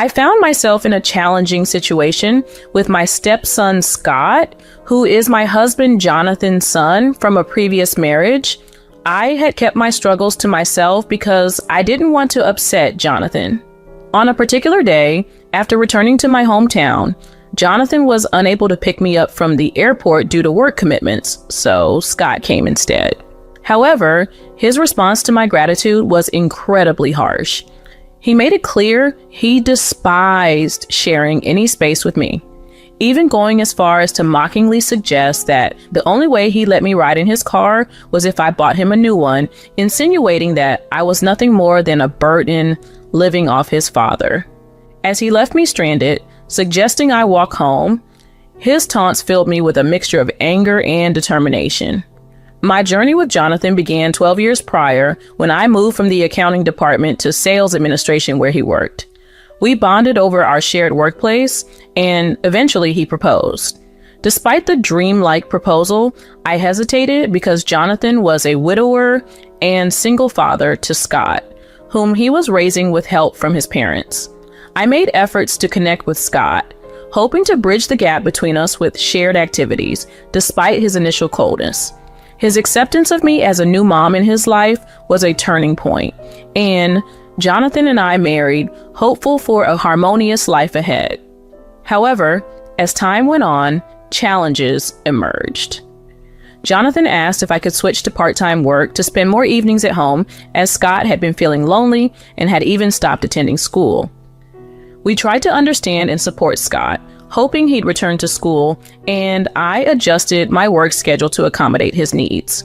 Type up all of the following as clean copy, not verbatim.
I found myself in a challenging situation with my stepson, Scott, who is my husband, Jonathan's son from a previous marriage. I had kept my struggles to myself because I didn't want to upset Jonathan. On a particular day, after returning to my hometown, Jonathan was unable to pick me up from the airport due to work commitments, so Scott came instead. However, his response to my gratitude was incredibly harsh. He made it clear he despised sharing any space with me, even going as far as to mockingly suggest that the only way he let me ride in his car was if I bought him a new one, insinuating that I was nothing more than a burden living off his father. As he left me stranded, suggesting I walk home, his taunts filled me with a mixture of anger and determination. My journey with Jonathan began 12 years prior when I moved from the accounting department to sales administration where he worked. We bonded over our shared workplace, and eventually he proposed. Despite the dream-like proposal, I hesitated because Jonathan was a widower and single father to Scott, whom he was raising with help from his parents. I made efforts to connect with Scott, hoping to bridge the gap between us with shared activities, despite his initial coldness. His acceptance of me as a new mom in his life was a turning point, and Jonathan and I married, hopeful for a harmonious life ahead. However, as time went on, challenges emerged. Jonathan asked if I could switch to part-time work to spend more evenings at home, as Scott had been feeling lonely and had even stopped attending school. We tried to understand and support Scott, hoping he'd return to school, and I adjusted my work schedule to accommodate his needs.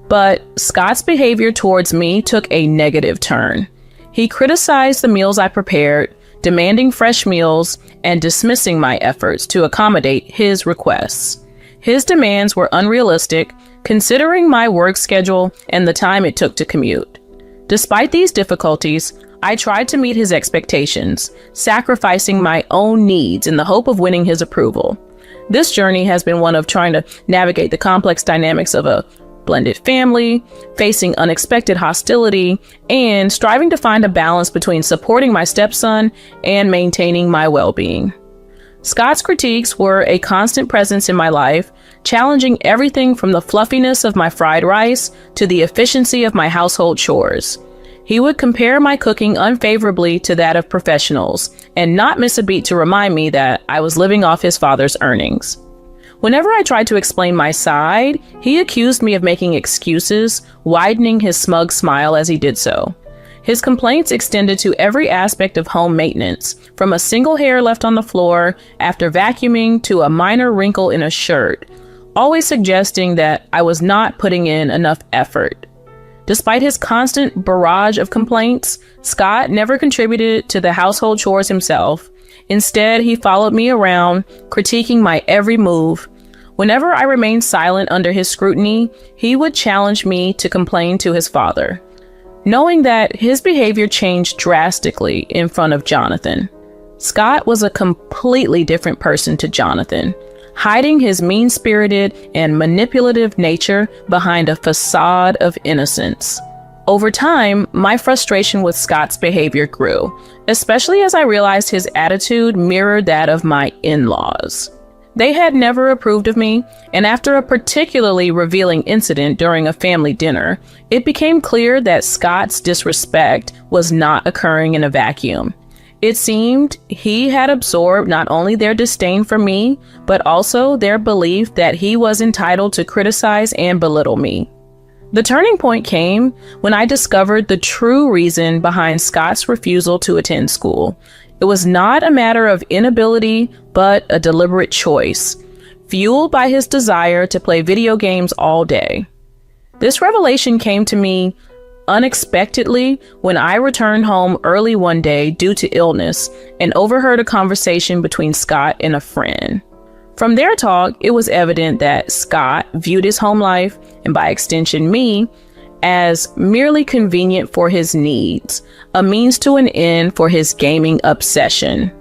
But Scott's behavior towards me took a negative turn. He criticized the meals I prepared, demanding fresh meals, and dismissing my efforts to accommodate his requests. His demands were unrealistic, considering my work schedule and the time it took to commute. Despite these difficulties, I tried to meet his expectations, sacrificing my own needs in the hope of winning his approval. This journey has been one of trying to navigate the complex dynamics of a blended family, facing unexpected hostility, and striving to find a balance between supporting my stepson and maintaining my well-being. Scott's critiques were a constant presence in my life, challenging everything from the fluffiness of my fried rice to the efficiency of my household chores. He would compare my cooking unfavorably to that of professionals and not miss a beat to remind me that I was living off his father's earnings. Whenever I tried to explain my side, he accused me of making excuses, widening his smug smile as he did so. His complaints extended to every aspect of home maintenance, from a single hair left on the floor after vacuuming to a minor wrinkle in a shirt, always suggesting that I was not putting in enough effort. Despite his constant barrage of complaints, Scott never contributed to the household chores himself. Instead, he followed me around, critiquing my every move. Whenever I remained silent under his scrutiny, he would challenge me to complain to his father, knowing that his behavior changed drastically in front of Jonathan. Scott was a completely different person to Jonathan, hiding his mean-spirited and manipulative nature behind a facade of innocence. Over time, my frustration with Scott's behavior grew, especially as I realized his attitude mirrored that of my in-laws. They had never approved of me, and after a particularly revealing incident during a family dinner, it became clear that Scott's disrespect was not occurring in a vacuum. It seemed he had absorbed not only their disdain for me, but also their belief that he was entitled to criticize and belittle me. The turning point came when I discovered the true reason behind Scott's refusal to attend school. It was not a matter of inability, but a deliberate choice, fueled by his desire to play video games all day. This revelation came to me unexpectedly when I returned home early one day due to illness and overheard a conversation between Scott and a friend. From their talk, it was evident that Scott viewed his home life, and by extension me, as merely convenient for his needs, a means to an end for his gaming obsession.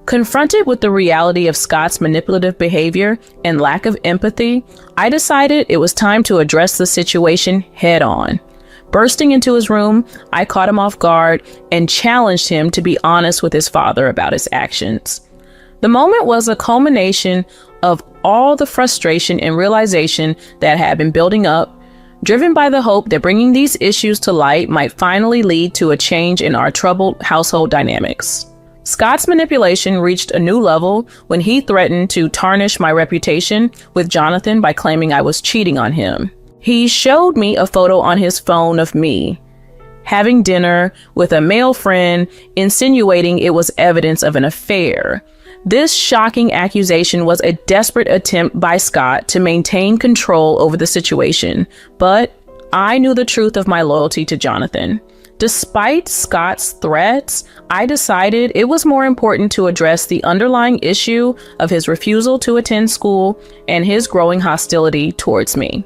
Confronted with the reality of Scott's manipulative behavior and lack of empathy, I decided it was time to address the situation head on. Bursting into his room, I caught him off guard and challenged him to be honest with his father about his actions. The moment was a culmination of all the frustration and realization that had been building up, driven by the hope that bringing these issues to light might finally lead to a change in our troubled household dynamics. Scott's manipulation reached a new level when he threatened to tarnish my reputation with Jonathan by claiming I was cheating on him. He showed me a photo on his phone of me having dinner with a male friend, insinuating it was evidence of an affair. This shocking accusation was a desperate attempt by Scott to maintain control over the situation, but I knew the truth of my loyalty to Jonathan. Despite Scott's threats, I decided it was more important to address the underlying issue of his refusal to attend school and his growing hostility towards me.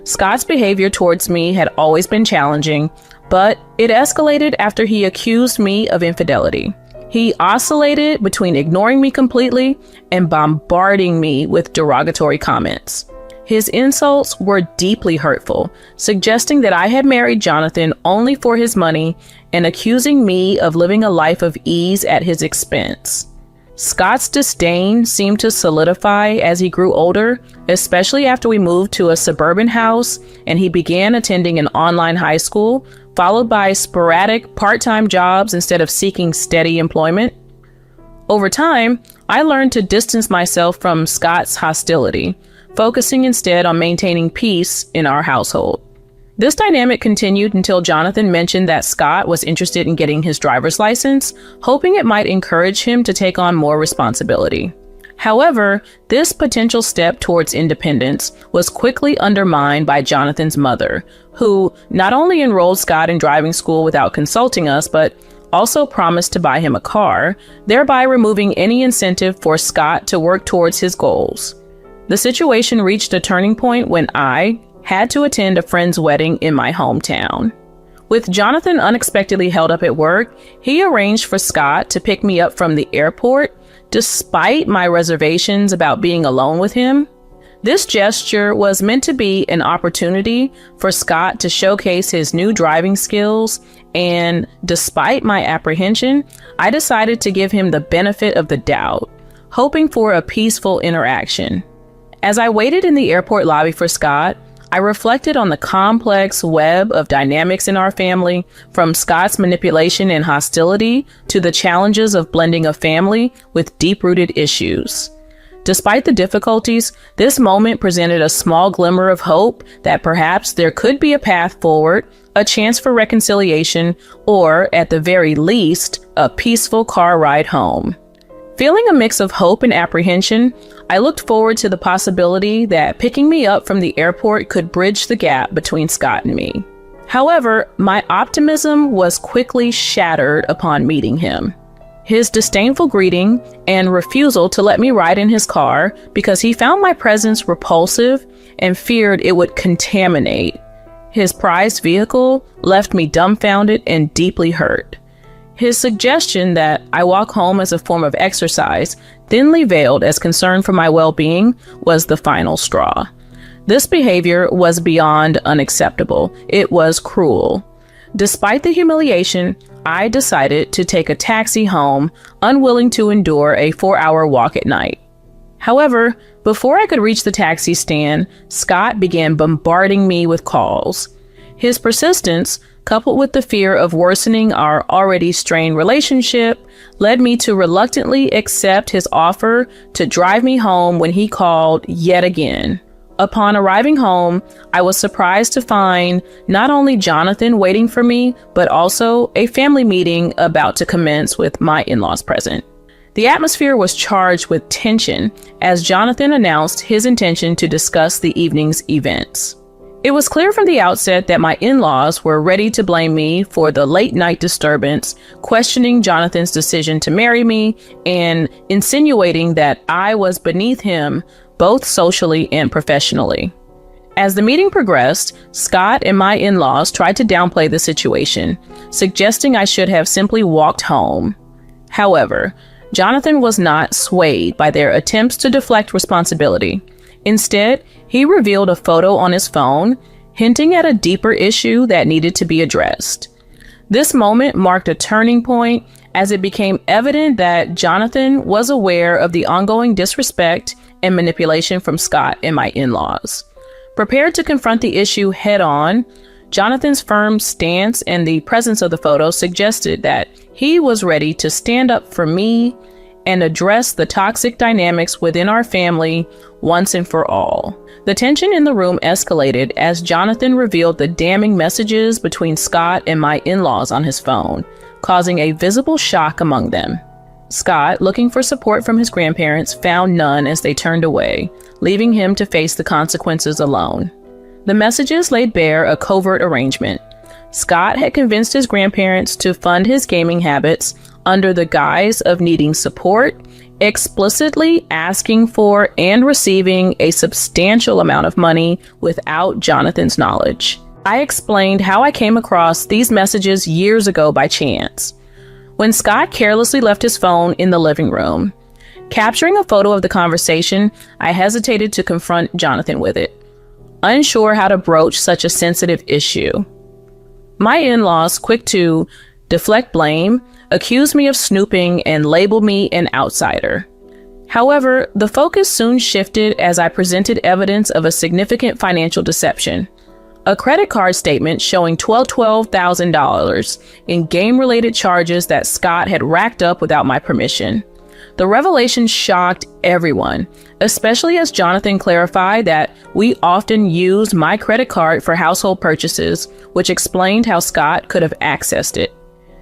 Scott's behavior towards me had always been challenging, but it escalated after he accused me of infidelity. He oscillated between ignoring me completely and bombarding me with derogatory comments. His insults were deeply hurtful, suggesting that I had married Jonathan only for his money and accusing me of living a life of ease at his expense. Scott's disdain seemed to solidify as he grew older, especially after we moved to a suburban house and he began attending an online high school, followed by sporadic part-time jobs instead of seeking steady employment. Over time, I learned to distance myself from Scott's hostility, focusing instead on maintaining peace in our household. This dynamic continued until Jonathan mentioned that Scott was interested in getting his driver's license, hoping it might encourage him to take on more responsibility. However, this potential step towards independence was quickly undermined by Jonathan's mother, who not only enrolled Scott in driving school without consulting us, but also promised to buy him a car, thereby removing any incentive for Scott to work towards his goals. The situation reached a turning point when I had to attend a friend's wedding in my hometown. With Jonathan unexpectedly held up at work, he arranged for Scott to pick me up from the airport, despite my reservations about being alone with him. This gesture was meant to be an opportunity for Scott to showcase his new driving skills, and despite my apprehension, I decided to give him the benefit of the doubt, hoping for a peaceful interaction. As I waited in the airport lobby for Scott, I reflected on the complex web of dynamics in our family, from Scott's manipulation and hostility to the challenges of blending a family with deep-rooted issues. Despite the difficulties, this moment presented a small glimmer of hope that perhaps there could be a path forward, a chance for reconciliation, or, at the very least, a peaceful car ride home. Feeling a mix of hope and apprehension, I looked forward to the possibility that picking me up from the airport could bridge the gap between Scott and me. However, my optimism was quickly shattered upon meeting him. His disdainful greeting and refusal to let me ride in his car because he found my presence repulsive and feared it would contaminate his prized vehicle left me dumbfounded and deeply hurt. His suggestion that I walk home as a form of exercise, thinly veiled as concern for my well-being, was the final straw. This behavior was beyond unacceptable. It was cruel. Despite the humiliation, I decided to take a taxi home, unwilling to endure a 4-hour walk at night. However, before I could reach the taxi stand, Scott began bombarding me with calls. His persistence, coupled with the fear of worsening our already strained relationship, led me to reluctantly accept his offer to drive me home when he called yet again. Upon arriving home, I was surprised to find not only Jonathan waiting for me, but also a family meeting about to commence with my in-laws present. The atmosphere was charged with tension as Jonathan announced his intention to discuss the evening's events. It was clear from the outset that my in-laws were ready to blame me for the late-night disturbance, questioning Jonathan's decision to marry me and insinuating that I was beneath him both socially and professionally. As the meeting progressed, Scott and my in-laws tried to downplay the situation, suggesting I should have simply walked home. However, Jonathan was not swayed by their attempts to deflect responsibility. Instead, he revealed a photo on his phone, hinting at a deeper issue that needed to be addressed. This moment marked a turning point as it became evident that Jonathan was aware of the ongoing disrespect and manipulation from Scott and my in-laws. Prepared to confront the issue head-on, Jonathan's firm stance and the presence of the photo suggested that he was ready to stand up for me and address the toxic dynamics within our family once and for all. The tension in the room escalated as Jonathan revealed the damning messages between Scott and my in-laws on his phone, causing a visible shock among them. Scott, looking for support from his grandparents, found none as they turned away, leaving him to face the consequences alone. The messages laid bare a covert arrangement. Scott had convinced his grandparents to fund his gaming habits under the guise of needing support, explicitly asking for and receiving a substantial amount of money without Jonathan's knowledge. I explained how I came across these messages years ago by chance, when Scott carelessly left his phone in the living room. Capturing a photo of the conversation, I hesitated to confront Jonathan with it, unsure how to broach such a sensitive issue. My in-laws, quick to deflect blame, accused me of snooping and labeled me an outsider. However, the focus soon shifted as I presented evidence of a significant financial deception. A credit card statement showing $12,000 in game-related charges that Scott had racked up without my permission. The revelation shocked everyone, especially as Jonathan clarified that we often used my credit card for household purchases, which explained how Scott could have accessed it.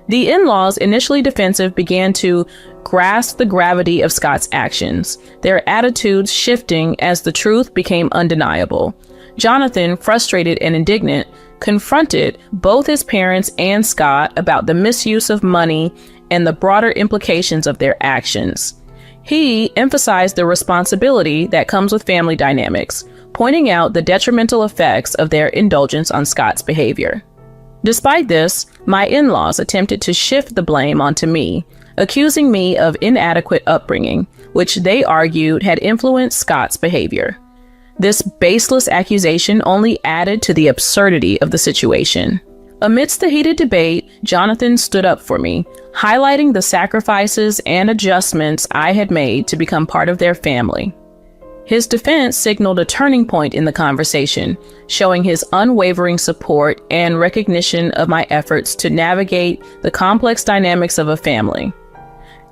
The in-laws, initially defensive, began to grasp the gravity of Scott's actions, their attitudes shifting as the truth became undeniable. Jonathan, frustrated and indignant, confronted both his parents and Scott about the misuse of money and the broader implications of their actions. He emphasized the responsibility that comes with family dynamics, pointing out the detrimental effects of their indulgence on Scott's behavior. Despite this, my in-laws attempted to shift the blame onto me, accusing me of inadequate upbringing, which they argued had influenced Scott's behavior. This baseless accusation only added to the absurdity of the situation. Amidst the heated debate, Jonathan stood up for me, highlighting the sacrifices and adjustments I had made to become part of their family. His defense signaled a turning point in the conversation, showing his unwavering support and recognition of my efforts to navigate the complex dynamics of a family.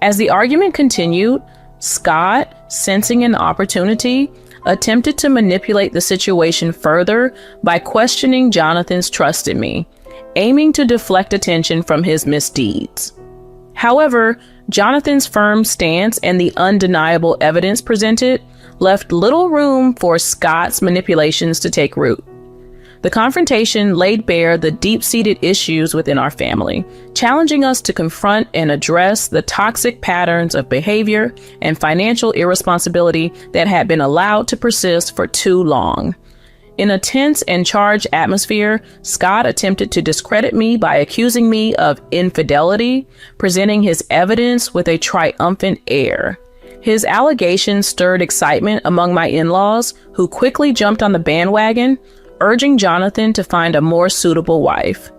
As the argument continued, Scott, sensing an opportunity, attempted to manipulate the situation further by questioning Jonathan's trust in me, aiming to deflect attention from his misdeeds. However, Jonathan's firm stance and the undeniable evidence presented left little room for Scott's manipulations to take root. The confrontation laid bare the deep-seated issues within our family, challenging us to confront and address the toxic patterns of behavior and financial irresponsibility that had been allowed to persist for too long. In a tense and charged atmosphere, Scott attempted to discredit me by accusing me of infidelity, presenting his evidence with a triumphant air. His allegations stirred excitement among my in-laws, who quickly jumped on the bandwagon, urging Jonathan to find a more suitable wife.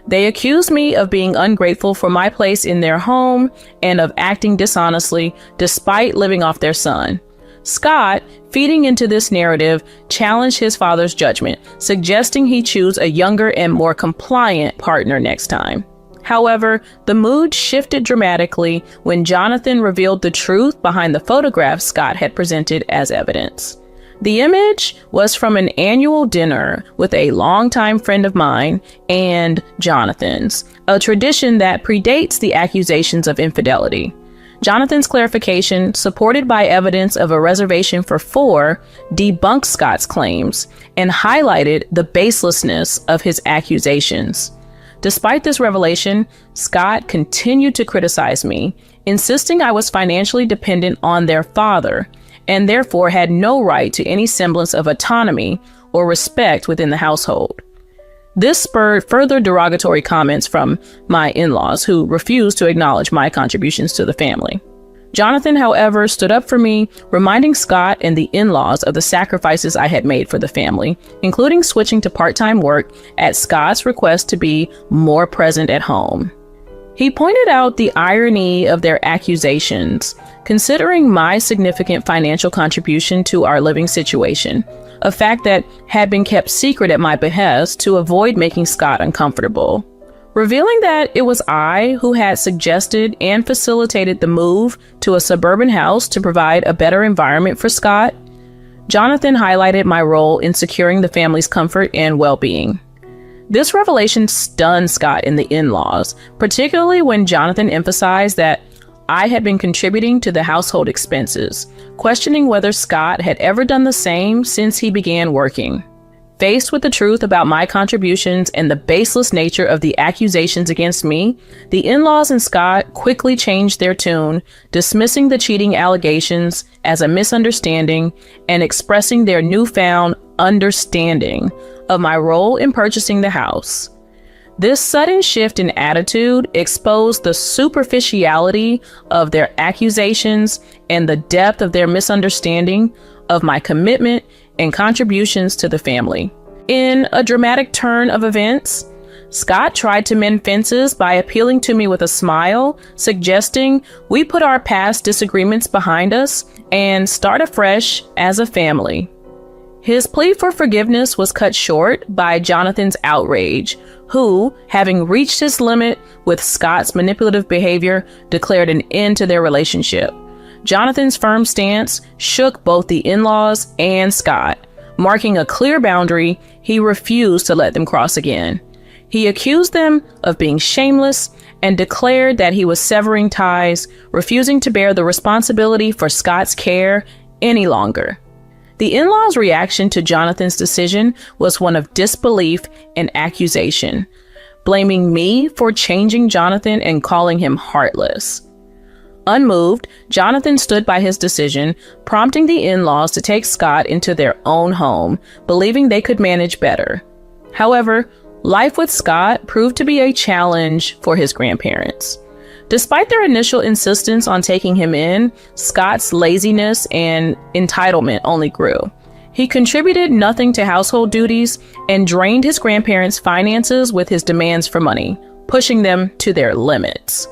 They accused me of being ungrateful for my place in their home and of acting dishonestly despite living off their son. Scott, feeding into this narrative, challenged his father's judgment, suggesting he choose a younger and more compliant partner next time. However, the mood shifted dramatically when Jonathan revealed the truth behind the photograph Scott had presented as evidence. The image was from an annual dinner with a longtime friend of mine and Jonathan's, a tradition that predates the accusations of infidelity. Jonathan's clarification, supported by evidence of a reservation for four, debunked Scott's claims and highlighted the baselessness of his accusations. Despite this revelation, Scott continued to criticize me, insisting I was financially dependent on their father and therefore had no right to any semblance of autonomy or respect within the household. This spurred further derogatory comments from my in-laws, who refused to acknowledge my contributions to the family. Jonathan, however, stood up for me, reminding Scott and the in-laws of the sacrifices I had made for the family, including switching to part-time work at Scott's request to be more present at home. He pointed out the irony of their accusations, considering my significant financial contribution to our living situation, a fact that had been kept secret at my behest to avoid making Scott uncomfortable. Revealing that it was I who had suggested and facilitated the move to a suburban house to provide a better environment for Scott, Jonathan highlighted my role in securing the family's comfort and well-being. This revelation stunned Scott and the in-laws, particularly when Jonathan emphasized that I had been contributing to the household expenses, questioning whether Scott had ever done the same since he began working. Faced with the truth about my contributions and the baseless nature of the accusations against me, the in-laws and Scott quickly changed their tune, dismissing the cheating allegations as a misunderstanding and expressing their newfound understanding of my role in purchasing the house. This sudden shift in attitude exposed the superficiality of their accusations and the depth of their misunderstanding of my commitment and contributions to the family. In a dramatic turn of events, Scott tried to mend fences by appealing to me with a smile, suggesting we put our past disagreements behind us and start afresh as a family. His plea for forgiveness was cut short by Jonathan's outrage, who, having reached his limit with Scott's manipulative behavior, declared an end to their relationship. Jonathan's firm stance shook both the in-laws and Scott. Marking a clear boundary, he refused to let them cross again. He accused them of being shameless and declared that he was severing ties, refusing to bear the responsibility for Scott's care any longer. The in-laws' reaction to Jonathan's decision was one of disbelief and accusation, blaming me for changing Jonathan and calling him heartless. Unmoved, Jonathan stood by his decision, prompting the in-laws to take Scott into their own home, believing they could manage better. However, life with Scott proved to be a challenge for his grandparents. Despite their initial insistence on taking him in, Scott's laziness and entitlement only grew. He contributed nothing to household duties and drained his grandparents' finances with his demands for money, pushing them to their limits.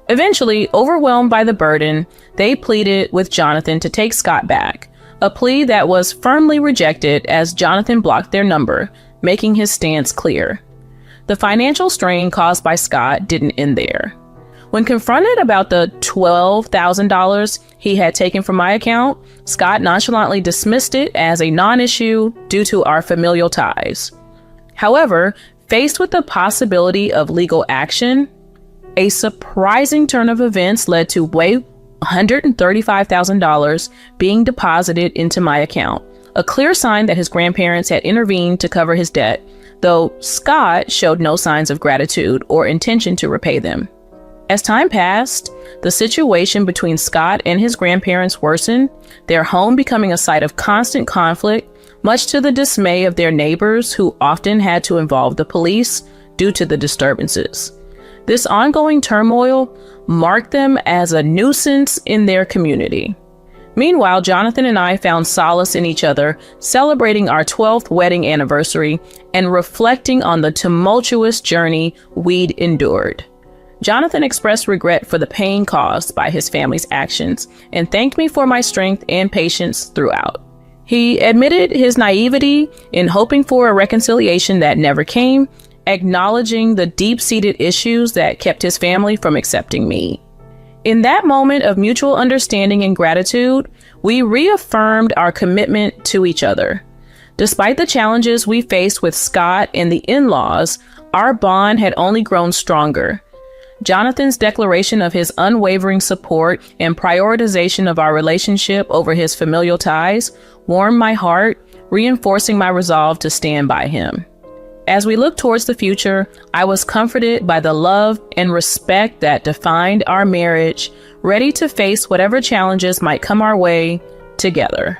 Eventually, overwhelmed by the burden, they pleaded with Jonathan to take Scott back, a plea that was firmly rejected as Jonathan blocked their number, making his stance clear. The financial strain caused by Scott didn't end there. When confronted about the $12,000 he had taken from my account, Scott nonchalantly dismissed it as a non-issue due to our familial ties. However, faced with the possibility of legal action, a surprising turn of events led to $135,000 being deposited into my account, a clear sign that his grandparents had intervened to cover his debt, though Scott showed no signs of gratitude or intention to repay them. As time passed, the situation between Scott and his grandparents worsened, their home becoming a site of constant conflict, much to the dismay of their neighbors who often had to involve the police due to the disturbances. This ongoing turmoil marked them as a nuisance in their community. Meanwhile, Jonathan and I found solace in each other, celebrating our 12th wedding anniversary and reflecting on the tumultuous journey we'd endured. Jonathan expressed regret for the pain caused by his family's actions and thanked me for my strength and patience throughout. He admitted his naivety in hoping for a reconciliation that never came, acknowledging the deep-seated issues that kept his family from accepting me. In that moment of mutual understanding and gratitude, we reaffirmed our commitment to each other. Despite the challenges we faced with Scott and the in-laws, our bond had only grown stronger. Jonathan's declaration of his unwavering support and prioritization of our relationship over his familial ties warmed my heart, reinforcing my resolve to stand by him. As we look towards the future, I was comforted by the love and respect that defined our marriage, ready to face whatever challenges might come our way together.